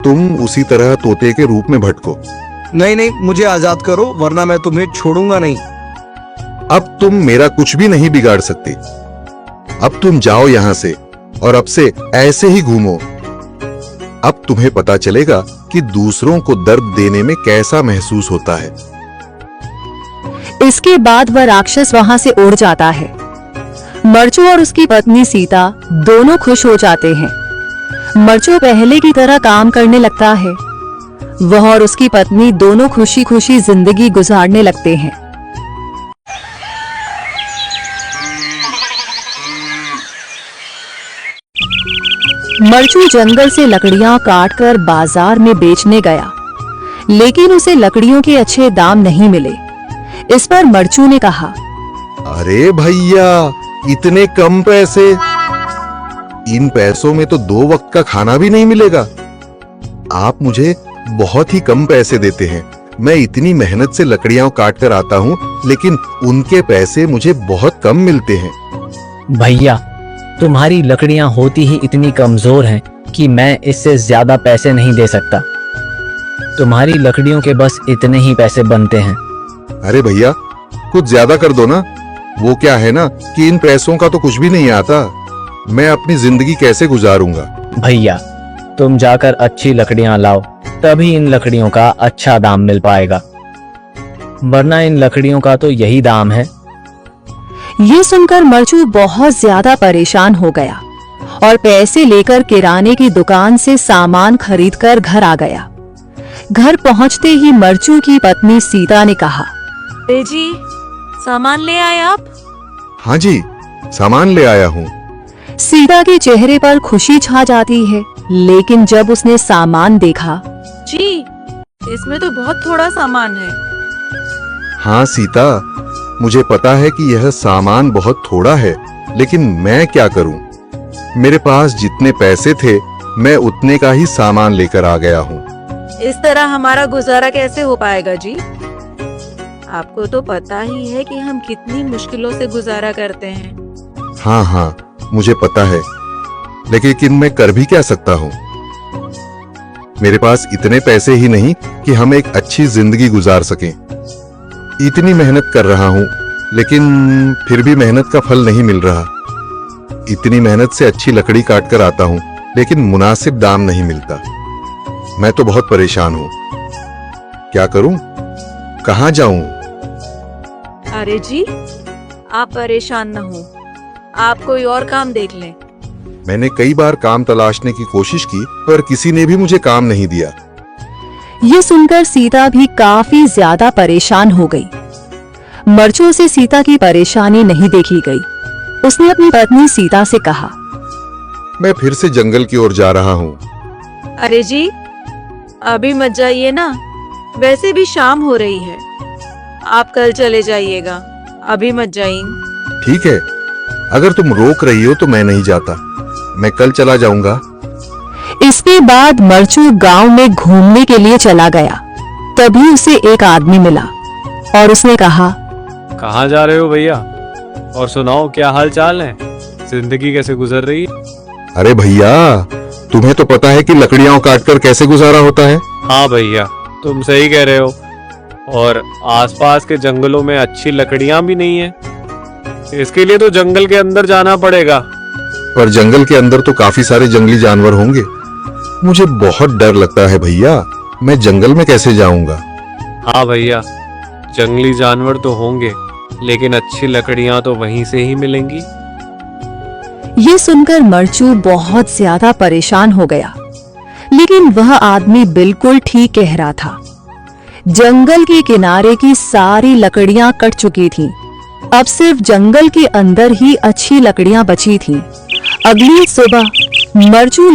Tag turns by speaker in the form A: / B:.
A: तुम उसी तरह तोते के रूप में भटको।
B: नहीं नहीं, मुझे आजाद करो वरना मैं तुम्हें छोड़ूंगा नहीं।
A: अब तुम मेरा कुछ भी नहीं बिगाड़ सकते। अब तुम जाओ यहां से और अब से ऐसे ही घूमो। अब तुम्हें पता चलेगा कि दूसरों को दर्द देने में कैसा महसूस होता है।
C: इसके बाद वह राक्षस वहां से उड़ जाता है। मरचू और उसकी पत्नी सीता दोनों खुश हो जाते हैं। मरचू पहले की तरह काम करने लगता है। वह और उसकी पत्नी दोनों खुशी खुशी जिंदगी गुजारने लगते हैं। मरचू जंगल से लकड़ियां काटकर बाजार में बेचने गया, लेकिन उसे लकड़ियों के अच्छे दाम नहीं मिले। इस पर मरचू ने कहा,
A: अरे भैया, इतने कम पैसे? इन पैसों में तो 2 वक्त का खाना भी नहीं मिलेगा। आप मुझे बहुत ही कम पैसे देते हैं। मैं इतनी मेहनत से लकड़ियां काट कर आता हूँ, लेकिन उनके पैसे मुझे बहुत कम मिलते हैं।
D: भैया, तुम्हारी लकड़ियां होती ही इतनी कमजोर हैं कि मैं इससे ज्यादा पैसे नहीं दे सकता। तुम्हारी लकड़ियों के बस इतने ही पैसे बनते हैं।
A: अरे भैया, कुछ ज्यादा कर दो ना। वो क्या है ना कि इन पैसों का तो कुछ भी नहीं आता। मैं अपनी जिंदगी कैसे गुजारूंगा?
D: भैया, तुम जाकर अच्छी लकड़ियां लाओ, तभी इन लकड़ियों का अच्छा दाम मिल पाएगा, वरना इन लकड़ियों का तो यही दाम है।
C: ये सुनकर मरचू बहुत ज्यादा परेशान हो गया और पैसे लेकर किराने की दुकान से सामान खरीदकर घर आ गया। घर पहुंचते ही मरचू की पत्नी सीता ने कहा,
E: अरे जी, सामान ले आए आप?
A: हाँ जी, सामान ले आया हूँ।
C: सीता के चेहरे पर खुशी छा जाती है, लेकिन जब उसने सामान देखा,
E: जी, इसमें तो बहुत थोड़ा सामान है।
A: हाँ सीता, मुझे पता है कि यह सामान बहुत थोड़ा है, लेकिन मैं क्या करूं? मेरे पास जितने पैसे थे, मैं उतने का ही सामान लेकर आ गया हूँ।
E: इस तरह हमारा गुजारा कैसे हो पाएगा जी? आपको तो पता ही है कि हम कितनी मुश्किलों से गुजारा करते हैं।
A: हाँ हाँ, मुझे पता है, लेकिन मैं कर भी क्या सकता हूँ? मेरे पास इतने पैसे ही नहीं कि हम एक अच्छी जिंदगी गुजार सकें। इतनी मेहनत कर रहा हूँ, लेकिन फिर भी मेहनत का फल नहीं मिल रहा। इतनी मेहनत से अच्छी लकड़ी काट कर आता हूँ, लेकिन मुनासिब दाम नहीं मिलता। मैं तो बहुत परेशान हूँ। क्या करूँ? कहाँ जाऊँ?
E: अरे जी, आप परेशान न हो, आप कोई और काम देख लें।
A: मैंने कई बार काम तलाशने की कोशिश की, पर किसी ने भी मुझे काम नहीं दिया।
C: ये सुनकर सीता भी काफी ज्यादा परेशान हो गई। मरचू से सीता की परेशानी नहीं देखी गई। उसने अपनी पत्नी सीता से कहा,
A: मैं फिर से जंगल की ओर जा रहा हूँ।
E: अरे जी, अभी मत जाइए ना, वैसे भी शाम हो रही है। आप कल चले जाइएगा, अभी मत जाइए।
A: ठीक है, अगर तुम रोक रही हो तो मैं नहीं जाता। मैं कल चला जाऊंगा।
C: इसके बाद मरचू गांव में घूमने के लिए चला गया। तभी उसे एक आदमी मिला और उसने कहा,
F: कहाँ जा रहे हो भैया? और सुनाओ, क्या हाल चाल है? जिंदगी कैसे गुजर रही है?
A: अरे भैया, तुम्हें तो पता है कि लकड़ियां काटकर कैसे गुजारा होता है।
F: हाँ भैया, तुम सही कह रहे हो। और आसपास के जंगलों में अच्छी लकड़ियां भी नहीं है। इसके लिए तो जंगल के अंदर जाना पड़ेगा।
A: पर जंगल के अंदर तो काफी सारे जंगली जानवर होंगे। मुझे बहुत डर लगता है भैया, मैं जंगल में कैसे जाऊंगा?
F: हाँ भैया, जंगली जानवर तो होंगे, लेकिन अच्छी लकड़ियां तो वहीं से ही मिलेंगी।
C: ये सुनकर मरचू बहुत ज्यादा परेशान हो गया, लेकिन वह आदमी बिल्कुल ठीक कह रहा था। जंगल के किनारे की सारी लकड़ियां कट चुकी थीं। अब सिर्फ जंगल के अंदर ही अच्छी लकड़ियां बची थीं। अगली सुबह मरचू